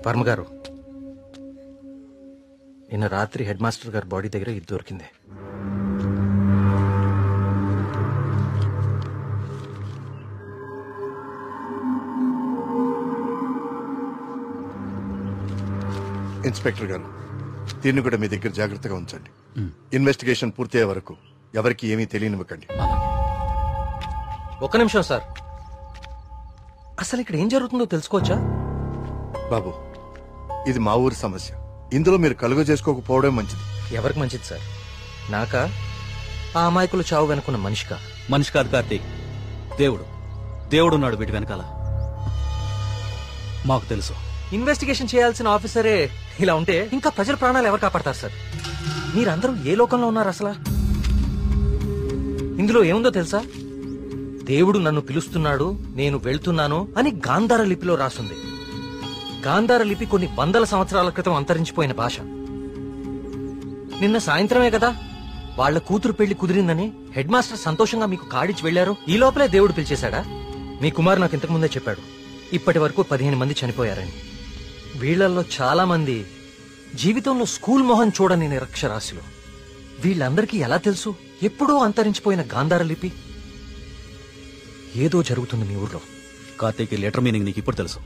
వర్మ గారు, నిన్న రాత్రి హెడ్ మాస్టర్ గారి బాడీ దగ్గర ఇది దొరికింది. ఇన్స్పెక్టర్ గారు, దీన్ని కూడా మీ దగ్గర జాగ్రత్తగా ఉంచండి. ఇన్వెస్టిగేషన్ పూర్తయ్యే వరకు ఎవరికి ఏమీ తెలియనివ్వకండి. ఒక్క నిమిషం సార్, అసలు ఇక్కడ ఏం జరుగుతుందో తెలుసుకోవచ్చా? బాబు, ఇది మా ఊరి సమస్య. ఇందులో మీరు కలుగ చేసుకోకపోవడం మంచిది. ఎవరికి మంచిది సార్? నాకా, ఆ అమాయకులు చావు వెనుకున్న మనిషికా? మనిషి కాదు కార్తీక్, దేవుడు. దేవుడున్నాడు వీటి వెనకాల. మాకు తెలుసు. ఇన్వెస్టిగేషన్ చేయాల్సిన ఆఫీసరే ఇలా ఉంటే ఇంకా ప్రజల ప్రాణాలు ఎవరు కాపాడతారు సార్? మీరందరూ ఏ లోకంలో ఉన్నారు అసలు? ఇందులో ఏముందో తెలుసా? దేవుడు నన్ను పిలుస్తున్నాడు, నేను వెళ్తున్నాను అని గాంధార లిపిలో రాసుంది. గాంధార లిపి కొన్ని వందల సంవత్సరాల క్రితం అంతరించిపోయిన భాష. నిన్న సాయంత్రమే కదా వాళ్ల కూతురు పెళ్లి కుదిరిందని హెడ్ మాస్టర్ సంతోషంగా మీకు కాడిచ్చి వెళ్లారు. ఈ లోపలే దేవుడు పిలిచేశాడా? మీ కుమారు నాకు ఇంతకు ముందే చెప్పాడు, ఇప్పటి వరకు 15 మంది చనిపోయారని. వీళ్లలో చాలా మంది జీవితంలో స్కూల్ మొహం చూడని నిరక్షరాస్యులు. వీళ్ళందరికీ ఎలా తెలుసు ఎప్పుడో అంతరించిపోయిన గాంధార లిపి? ఏదో జరుగుతుంది మీ ఊర్లో. కార్తీక్, ఈ లెటర్ మీనింగ్ నీకు ఇప్పుడు తెలుసు,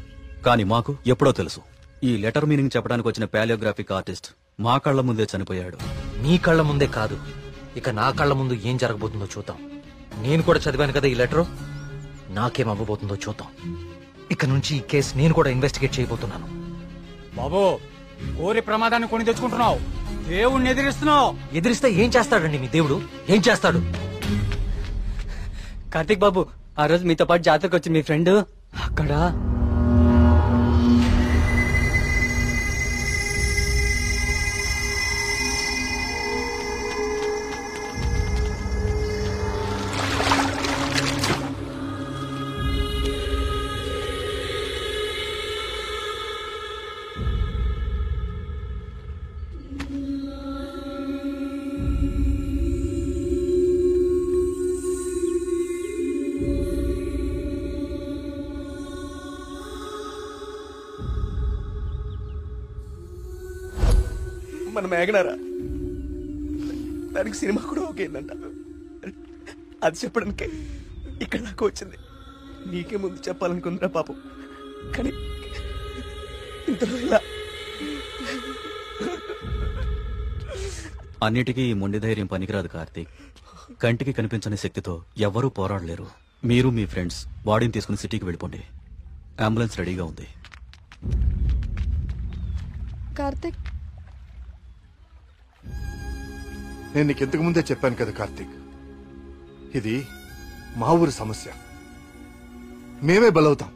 కానీ మాకు ఎప్పుడో తెలుసు. ఈ లెటర్ మీనింగ్ చెప్పడానికి వచ్చిన పాలియోగ్రాఫిక్ ఆర్టిస్ట్ మా కళ్ల ముందే చనిపోయాడు. మీ కళ్ల ముందే కాదు, ఇక నా కళ్ల ముందు ఏం జరగబోతుందో చూద్దాం. నేను కూడా చదివాను కదా ఈ లెటరు, నాకేం అవ్వబోతుందో చూద్దాం. ఇక నుంచి ఈ కేసు నేను కూడా ఇన్వెస్టిగేట్ చేయబోతున్నాను. బాబు, కోరి ప్రమాదాన్ని కొని తెచ్చుకుంటున్నావు, దేవుణ్ణి ఎదిరిస్తున్నావు. ఎదిరిస్తే ఏం చేస్తాడండి మీ దేవుడు? ఏం చేస్తాడు? కార్తీక్ బాబు, ఆ రోజు మీతో పాటు జాతరకు వచ్చింది మీ ఫ్రెండ్ అక్కడ. మన మేఘనారా, దానికి సినిమా కూడా ఓకేందంట. అది చెప్పడానికే ఇక్కడ దాకా వచ్చింది. నీకే ముందు చెప్పాలనుకుందిరా పాపం, కానీ ఇంతలో ఇలా. అన్నిటికీ ఈ మొండి ధైర్యం పనికిరాదు కార్తీక్. కంటికి కనిపించని శక్తితో ఎవ్వరూ పోరాడలేరు. మీరు మీ ఫ్రెండ్స్ బాడీని తీసుకుని సిటీకి వెళ్ళిపోండి. అంబులెన్స్ రెడీగా ఉంది. కార్తీక్, నేను నీకు ఇంతకు ముందే చెప్పాను కదా కార్తీక్, ఇది మా ఊరి సమస్య. మేమే బలవుతాం.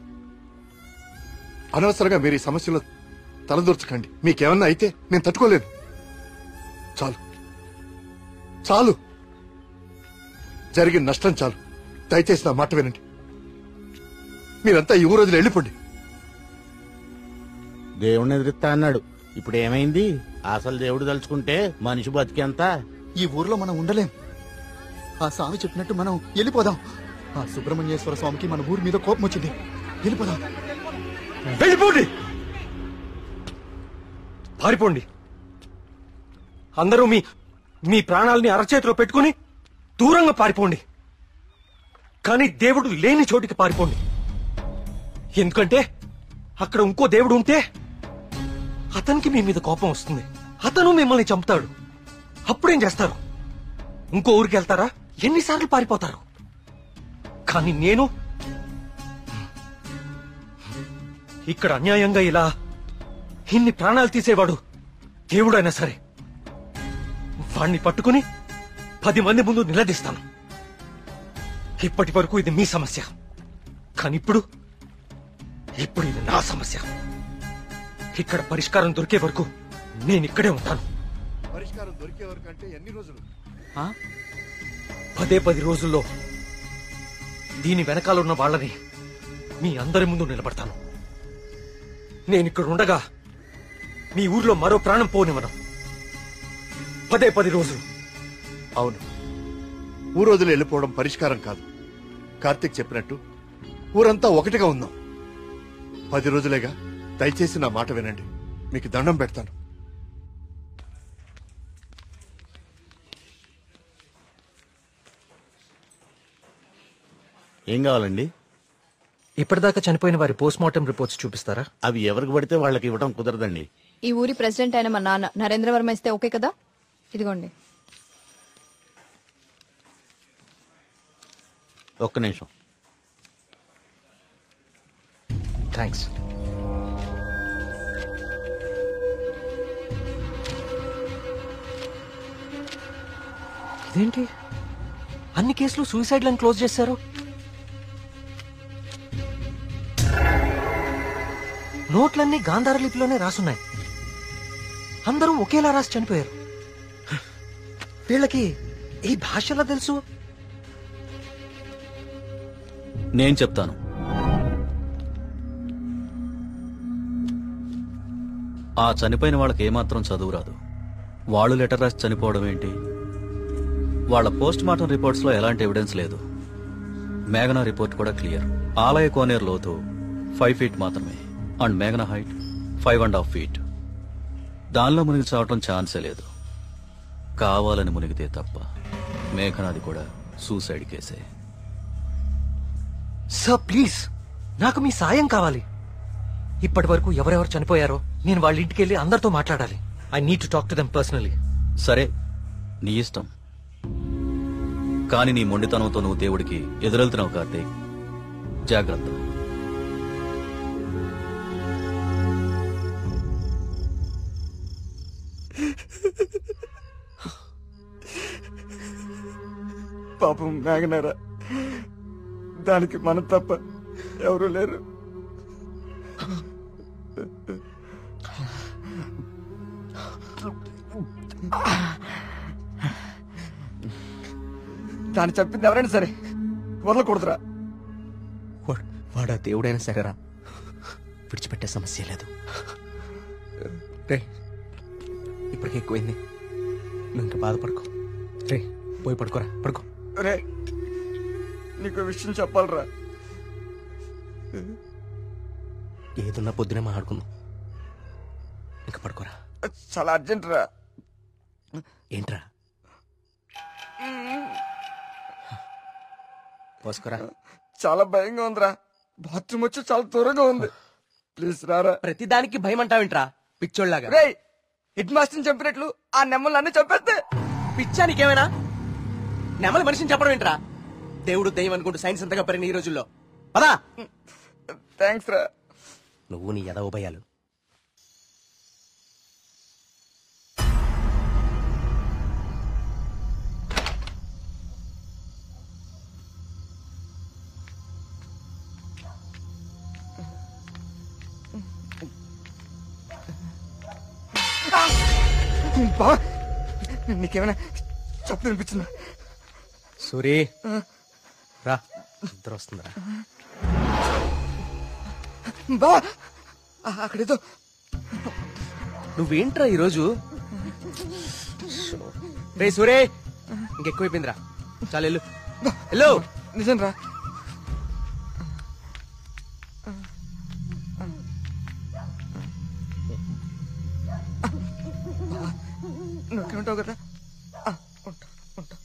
అనవసరంగా మీరు ఈ సమస్యలో తలదూర్చకండి. మీకేమన్నా అయితే నేను తట్టుకోలేను. చాలు చాలు, జరిగిన నష్టం చాలు. దయచేసి నా మాట వినండి. మీరంతా ఈ ఊరు వదిలి వెళ్ళిపోండి. దేవుణ్ణి ఎదిరిస్తా అన్నాడు, ఇప్పుడు ఏమైంది? అసలు దేవుడు తలుచుకుంటే మనిషి బతికేంత. ఈ ఊర్లో మనం ఉండలేం. ఆ స్వామి చెప్పినట్టు మనం వెళ్ళిపోదాం. ఆ సుబ్రహ్మణ్యేశ్వర స్వామికి మన ఊరి మీద కోపం వచ్చింది. వెళ్ళిపోదాం. వెళ్ళిపోండి, పారిపోండి. అందరూ మీ మీ ప్రాణాలని అరచేతిలో పెట్టుకుని దూరంగా పారిపోండి. కానీ దేవుడు లేని చోటికి పారిపోండి. ఎందుకంటే అక్కడ ఇంకో దేవుడు ఉంటే అతనికి మీ మీద కోపం వస్తుంది. అతను మిమ్మల్ని చంపుతాడు. అప్పుడేం చేస్తారు? ఇంకో ఊరికి వెళ్తారా? ఎన్నిసార్లు పారిపోతారు? కానీ నేను ఇక్కడ అన్యాయంగా ఇలా ఇన్ని ప్రాణాలు తీసేవాడు దేవుడైనా సరే వాణ్ణి పట్టుకుని 10 మంది ముందు నిలదీస్తాను. ఇప్పటి వరకు ఇది మీ సమస్య, కానీ ఇప్పుడు ఇది నా సమస్య. ఇక్కడ పరిష్కారం దొరికే వరకు నేను ఇక్కడే ఉంటాను. పరిష్కారం దొరికే వరకు అంటే ఎన్ని రోజులు? 10 రోజుల్లో దీని వెనకాల ఉన్న వాళ్ళని మీ అందరి ముందు నిలబడతాను. నేను ఇక్కడ ఉండగా మీ ఊర్లో మరో ప్రాణం పోనివ్వను. 10 రోజులు. అవును, ఊరు వదిలి వెళ్ళిపోవడం పరిష్కారం కాదు. కార్తీక్ చెప్పినట్టు ఊరంతా ఒకటిగా ఉందాం. 10 రోజులేగా, దయచేసి నా మాట వినండి, మీకు దండం పెడతాను. ఏం కావాలండి? ఇప్పటిదాకా చనిపోయిన వారి పోస్ట్మార్టం రిపోర్ట్స్ చూపిస్తారా? అవి ఎవరికి పడితే వాళ్ళకి ఇవ్వడం కుదరదండి. ఈ ఊరి ప్రెసిడెంట్ అయిన మా నాన్న నరేంద్రవర్మ ఇస్తే ఓకే కదా? ఇదిగోండి. ఒక్క నిమిషం. థ్యాంక్స్. ఇదేంటి, అన్ని కేసులు సూసైడ్లను క్లోజ్ చేశారు? నోట్లన్నీ గాంధార లిపిలోనే రాసున్నాయి. అందరూ ఒకేలా రాసి చనిపోయారు. వీళ్ళకి ఈ భాషలా తెలుసు? నేను చెప్తాను. ఆ చనిపోయిన వాళ్ళకి ఏమాత్రం చదువు రాదు. వాళ్ళు లెటర్ రాసి చనిపోవడం ఏంటి? వాళ్ళ పోస్ట్ మార్టం రిపోర్ట్స్ లో ఎలాంటి ఎవిడెన్స్ లేదు. మేఘనా రిపోర్ట్ కూడా క్లియర్. ఆలయ కోనేరు లోతు 5 feet మాత్రమే, అండ్ మేఘనా హైట్ 5.5 feet. దానిలో మునిగి చావటం ఛాన్సే లేదు. కావాలని మునిగితే తప్ప. మేఘనాది కూడా సూసైడ్ కేసే. సార్ ప్లీజ్, నాకు మీ సాయం కావాలి. ఇప్పటి వరకు ఎవరెవరు చనిపోయారో నేను వాళ్ళ ఇంటికి వెళ్ళి అందరితో మాట్లాడాలి. I need to talk to them personally. సరే, నీ ఇష్టం. కానీ నీ మొండితనంతో నువ్వు దేవుడికి ఎదురెళ్తున్నావు కార్తీక్. జాగ్రత్త. పాపం మేఘనారా, దానికి మనం తప్ప ఎవరూ లేరు. దాన్ని చెప్పింది ఎవరైనా సరే వదలకూడదురా. వాడా దేవుడైనా సరేరా, విడిచిపెట్టే సమస్య లేదు. రే, ఇప్పటికే ఎక్కువైంది, నువ్వు ఇంకా బాధపడుకో. రే, పోయి పడుకోరా, పడుకో. రే, నీకు విషయం చెప్పాలరా. ఏదున్నా పొద్దునే మాట్లాడుకుందాం. ఇంకా పడుకోరా. చాలా అర్జెంట్ రా. ఏంట్రా? పోసుకోరా. చాలా భయంగా ఉందిరా. బాత్రూమ్ వచ్చి చాలా దూరంగా ఉంది. ప్లీజ్ రారా. ప్రతిదానికి భయం అంటావేంట్రా పిచ్చోళ్ళలాగా? రే, హెడ్ మాస్టర్ని చంపినట్లు ఆ నెమ్మలు అన్ని చంపేస్తే పిచ్చా నీకేమైనా? నెమ్మలు మనిషిని చెప్పడం ఏంట్రా? దేవుడు దయ్యం అనుకుంటూ సైన్స్ అంతగా పెరిగిన ఈ రోజుల్లో. పదా. థ్యాంక్స్ రా. నువ్వు నీ ఎదవ భయాలు. నీకేమైనా చెప్పు అనిపించిందా? సూరి రా, నిద్ర వస్తుందిరా. బా, అక్కడేదో. నువ్వేంట్రా ఈరోజు? రే సూరే, ఇంకెక్కువైపోయిందిరా. చాలా వెళ్ళు. హలో, నిజం రా. నువ్వు ఉంటావు కదా? ఉంటా ఉంటా.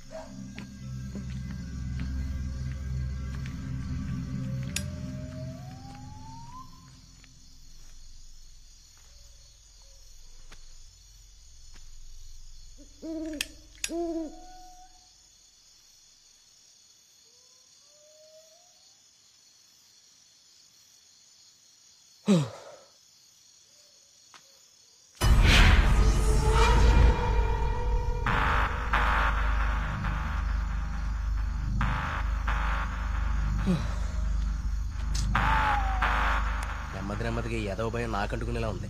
నెమ్మదిగా ఏదో భయం నాకంటుకునేలా ఉంది.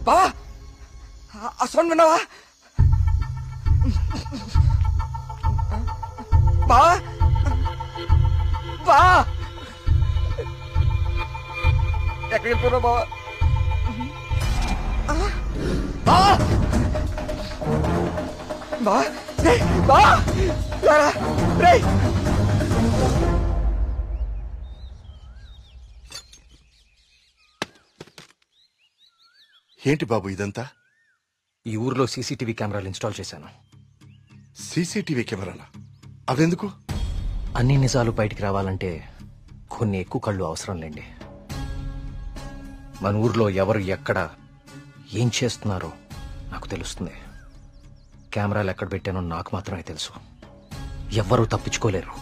బా, ఆ సౌండ్ విన్నావా? బా బా, ఎక్కడికి వెళ్ళిపోయావు బావా? బా రేయ్, బా రారా, రేయ్. ఏంటి బాబు ఇదంతా? ఈ ఊర్లో సీసీటీవీ కెమెరాలు ఇన్స్టాల్ చేశాను. సీసీటీవీ కెమెరాలా? అవెందుకు? అన్ని నిజాలు బయటికి రావాలంటే కొన్ని ఎక్కువ కళ్ళు అవసరం లేండి. మన ఊర్లో ఎవరు ఎక్కడ ఏం చేస్తున్నారో నాకు తెలుస్తుంది. కెమెరాలు ఎక్కడ పెట్టానో నాకు మాత్రమే తెలుసు. ఎవ్వరూ తప్పించుకోలేరు.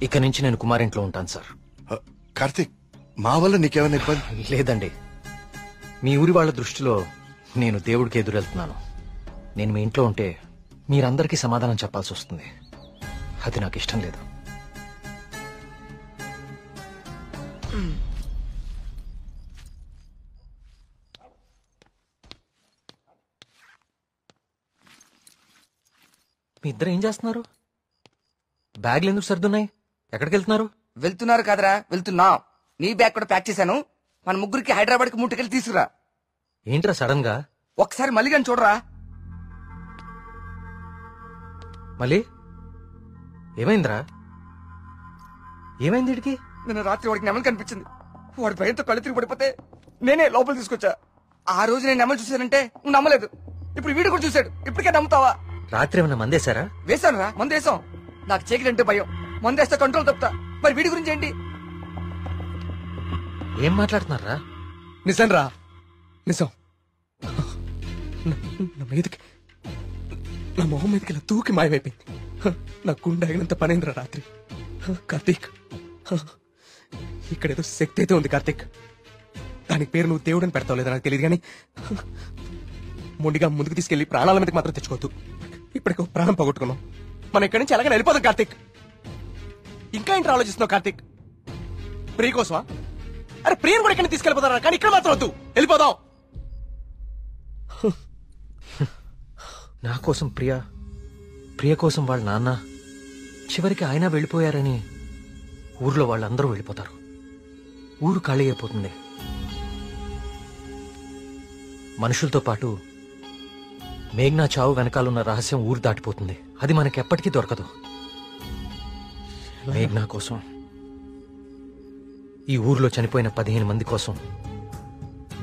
ఇక నుంచి నేను కుమారింట్లో ఉంటాను సార్. కార్తీక్, మా వల్ల నీకేమైనా ఇబ్బంది? లేదండి, మీ ఊరి వాళ్ళ దృష్టిలో నేను దేవుడికి ఎదురెళ్తున్నాను. నేను మీ ఇంట్లో ఉంటే మీరందరికీ సమాధానం చెప్పాల్సి వస్తుంది. అది నాకు ఇష్టం లేదు. మీ ఇద్దరు ఏం చేస్తున్నారు? బ్యాగ్లు ఎందుకు సర్దున్నాయి? ఎక్కడికి వెళ్తున్నారు? వెళ్తున్నారు కాదరా, వెళ్తున్నా. నీ బ్యాగ్ కూడా ప్యాక్ చేశాను. మన ముగ్గురికి హైదరాబాద్ కి ముట్టుకెళ్ళి తీసుకురా. ఏంట్రా సడన్ గా? ఒకసారి మళ్ళీ కానీ చూడరా. మళ్ళీ ఏమైందిరా? ఏమైంది వీడికి? నిన్న రాత్రి వాడికి నెమలు కనిపించింది. వాడి భయంతో కళ్ళు తిరిగి పడిపోతే నేనే లోపల తీసుకొచ్చా. ఆ రోజు నేను నెమలు చూశానంటే నువ్వు నమ్మలేదు. ఇప్పుడు వీడు కూడా చూశాడు. ఇప్పటికే నమ్ముతావా? రాత్రి ఏమన్నా మందేశారా? వేశాను రా, మందు వేసాం. నాకు చీకటంటే భయం. మందు వేస్తే కంట్రోల్ తప్పుతా. మరి వీడి గురించి ఏంటి? ఏం మాట్లాడుతున్నారా? నిజం రా, నిజం. నా మీదకి, నా మొహం మీదకి ఇలా తూకి మాయమైపోయింది. నా గుండె ఆగినంత పనైందిరా రాత్రి. కార్తీక్, ఇక్కడేదో శక్తి అయితే ఉంది కార్తీక్. దానికి పేరు నువ్వు దేవుడు అని పెడతావు లేదా నాకు తెలియదు, కానీ మొండిగా ముందుకు తీసుకెళ్లి ప్రాణాల మీదకి మాత్రం తెచ్చుకోవద్దు. ఇప్పటికో ప్రాణం పోగొట్టుకున్నాం. మనం ఇక్కడి నుంచి ఎలాగైనా వెళ్ళిపోదాం కార్తీక్. ఇంకా ఏంటి ఆలోచిస్తున్నావు కార్తీక్? ప్రియ కోసమా? అరే ప్రియను కూడా ఎక్కడికి తీసుకెళ్ళిపోతారా, కానీ ఇక్కడ మాత్రం వద్దు. వెళ్ళిపోదాం. నా కోసం ప్రియ కోసం వాళ్ళ నాన్న, చివరికి ఆయన వెళ్ళిపోయారని ఊర్లో వాళ్ళందరూ వెళ్ళిపోతారు. ఊరు ఖాళీ అయిపోతుంది. మనుషులతో పాటు మేఘ్నా చావు వెనకాలన్న రహస్యం ఊరు దాటిపోతుంది. అది మనకెప్పటికీ దొరకదు. మేఘ్నా కోసం, ఈ ఊర్లో చనిపోయిన 15 మంది కోసం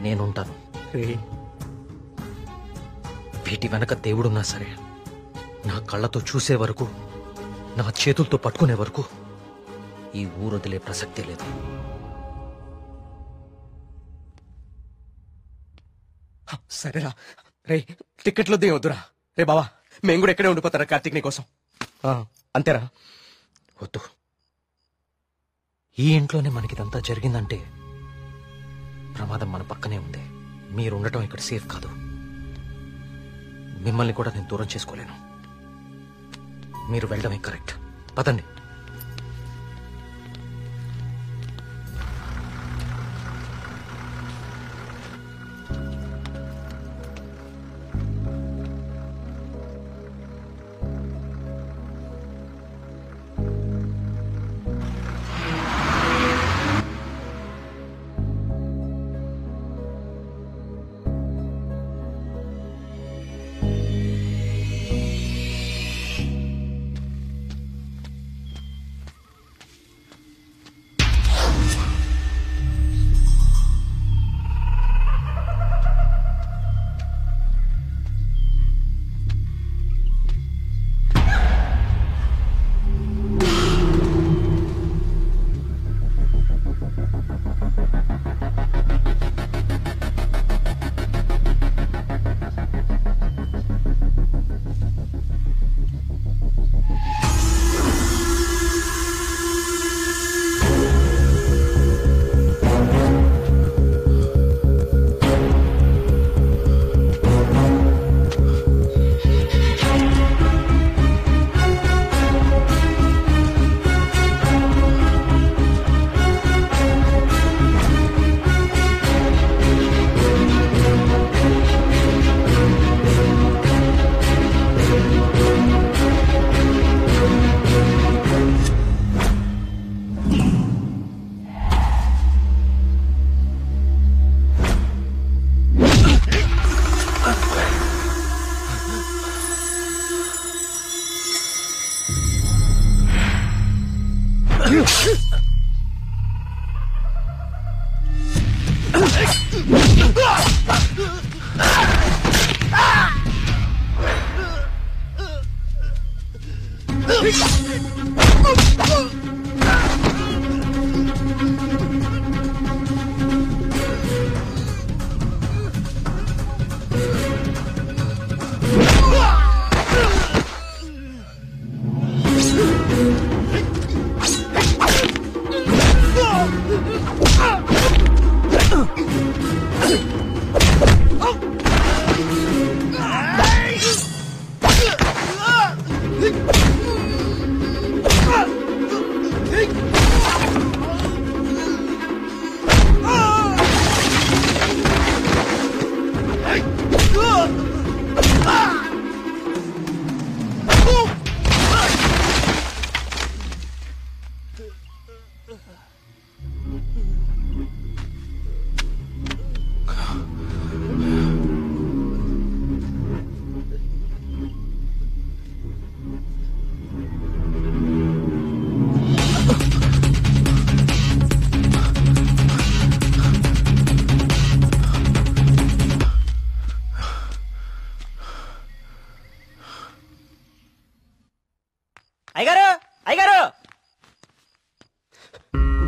నేనుంటాను. వీటి వెనక దేవుడున్నా సరే, నా కళ్ళతో చూసే వరకు, నా చేతులతో పట్టుకునే వరకు ఈ ఊరు వదిలే ప్రసక్తే లేదు. సరేరా. రే టికెట్లు వద్దే వద్దురా. రే బావా, మేము కూడా ఎక్కడే ఉండిపోతారా కార్తీక్ నీ కోసం. అంతేరా. వద్దు. ఈ ఇంట్లోనే మనకిదంతా జరిగిందంటే ప్రమాదం మన పక్కనే ఉంది. మీరుండటం ఇక్కడ సేఫ్ కాదు. మిమ్మల్ని కూడా నేను దూరం చేసుకోలేను. మీరు వెళ్ళడమే కరెక్ట్. పదండి.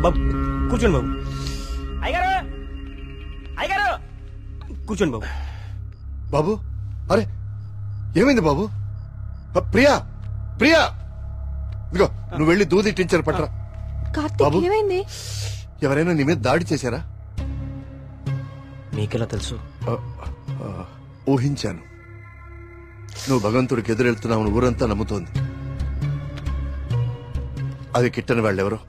బాబు కూర్చోండి బాబు. అయ్యగారు అయ్యగారు కూర్చోండి బాబు. బాబు, అరే ఏమైంది బాబు? ప్రియా, ప్రియా, ఇదిగో నువ్వు వెళ్ళి దూది టించర్ పట్టరా. కార్తీక్ ఏమైంది? ఎవరైనా నీ మీద దాడి చేశారా? మీకెలా తెలుసు? ఊహించాను. నువ్వు భగవంతుడికి ఎదురెళ్తున్నావు ఊరంతా నమ్ముతోంది. అది కిట్టని వాళ్ళెవరో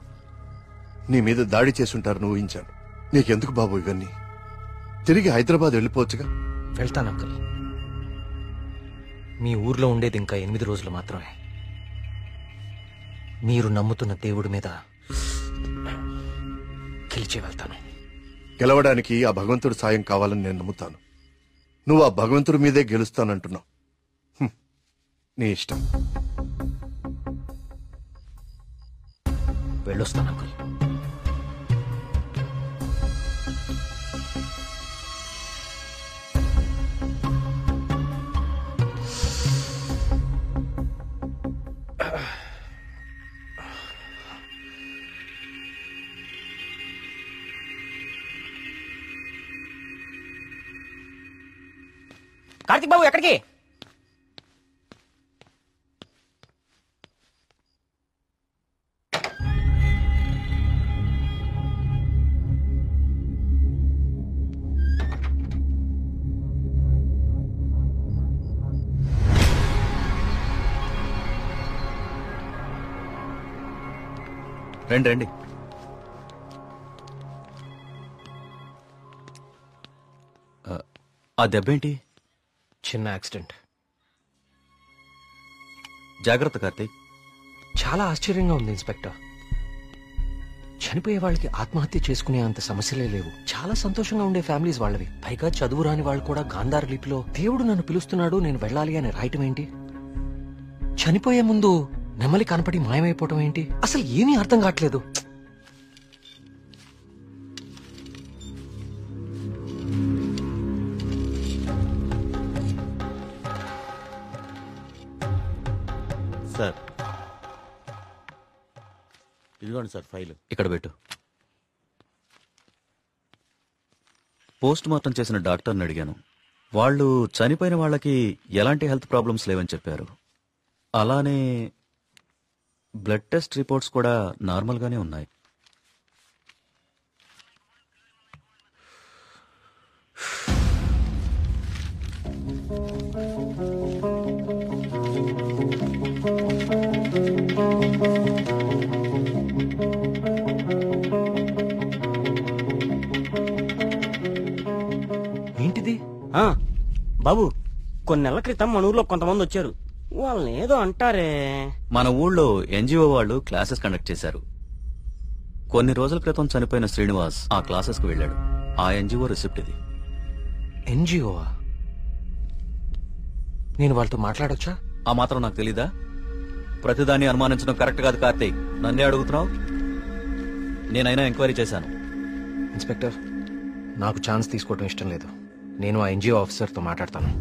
నీ మీద దాడి చేసుంటారని ఊహించాను. నీకెందుకు బాబు ఇవన్నీ? తిరిగి హైదరాబాద్ వెళ్ళిపోవచ్చుగా. వెళ్తాను అంకుల్. మీ ఊర్లో ఉండేది ఇంకా 8 రోజులు మాత్రమే. మీరు నమ్ముతున్న దేవుడి మీద గెలిచి వెళ్తాను. గెలవడానికి ఆ భగవంతుడి సాయం కావాలని నేను నమ్ముతాను. నువ్వు ఆ భగవంతుడి మీదే గెలుస్తానంటున్నావు. నీ ఇష్టం. వెళ్ళొస్తాను అంకుల్. కార్తీక్ బాబు ఎక్కడికి? రండి రండి. ఆ దెబ్బేంటి? చిన్న యాక్సిడెంట్. జాగ్రత్త కార్తీక్. చాలా ఆశ్చర్యంగా ఉంది ఇన్స్పెక్టర్. చనిపోయే వాళ్ళకి ఆత్మహత్య చేసుకునే అంత సమస్యలే లేవు. చాలా సంతోషంగా ఉండే ఫ్యామిలీస్ వాళ్ళవి. పైగా చదువు రాని వాళ్ళు కూడా గాంధార లిపిలో దేవుడు నన్ను పిలుస్తున్నాడు, నేను వెళ్ళాలి అని రాయటం ఏంటి? చనిపోయే ముందు నెమలి కనపడి మాయమైపోవటం ఏంటి? అసలు ఏమీ అర్థం కావట్లేదు. సార్ ఇదిగోండి సార్ ఫైల్. ఇక్కడ పెట్టు. పోస్ట్ మార్టం చేసిన డాక్టర్ని అడిగాను. వాళ్ళు చనిపోయిన వాళ్ళకి ఎలాంటి హెల్త్ ప్రాబ్లమ్స్ లేవని చెప్పారు. అలానే బ్లడ్ టెస్ట్ రిపోర్ట్స్ కూడా నార్మల్గానే ఉన్నాయి. ఏంటిది? బాబు కొన్ని నెలల క్రితం మన ఊర్లో కొంతమంది వచ్చారు. వాళ్ళని ఏదో అంటారే. మన ఊళ్ళో ఎన్జిఓ వాళ్ళు క్లాసెస్ కండక్ట్ చేశారు. కొన్ని రోజుల క్రితం చనిపోయిన శ్రీనివాస్ ఆ క్లాసెస్ కు వెళ్ళాడు. ఆ ఎన్జిఓ రిసిప్ట్ ఇది. ఎన్జిఓవా? నేను వాళ్ళతో మాట్లాడొచ్చా? ఆ మాత్రం నాకు తెలీదా? ప్రతిదాన్ని అనుమానించడం కరెక్ట్ కాదు కార్తీక్. నన్నే అడుగుతున్నావు. నేనైనా ఎంక్వైరీ చేశాను. ఇన్స్పెక్టర్, నాకు ఛాన్స్ తీసుకోవడం ఇష్టం లేదు. నేను ఆ ఎన్జిఓ ఆఫీసర్తో మాట్లాడతాను.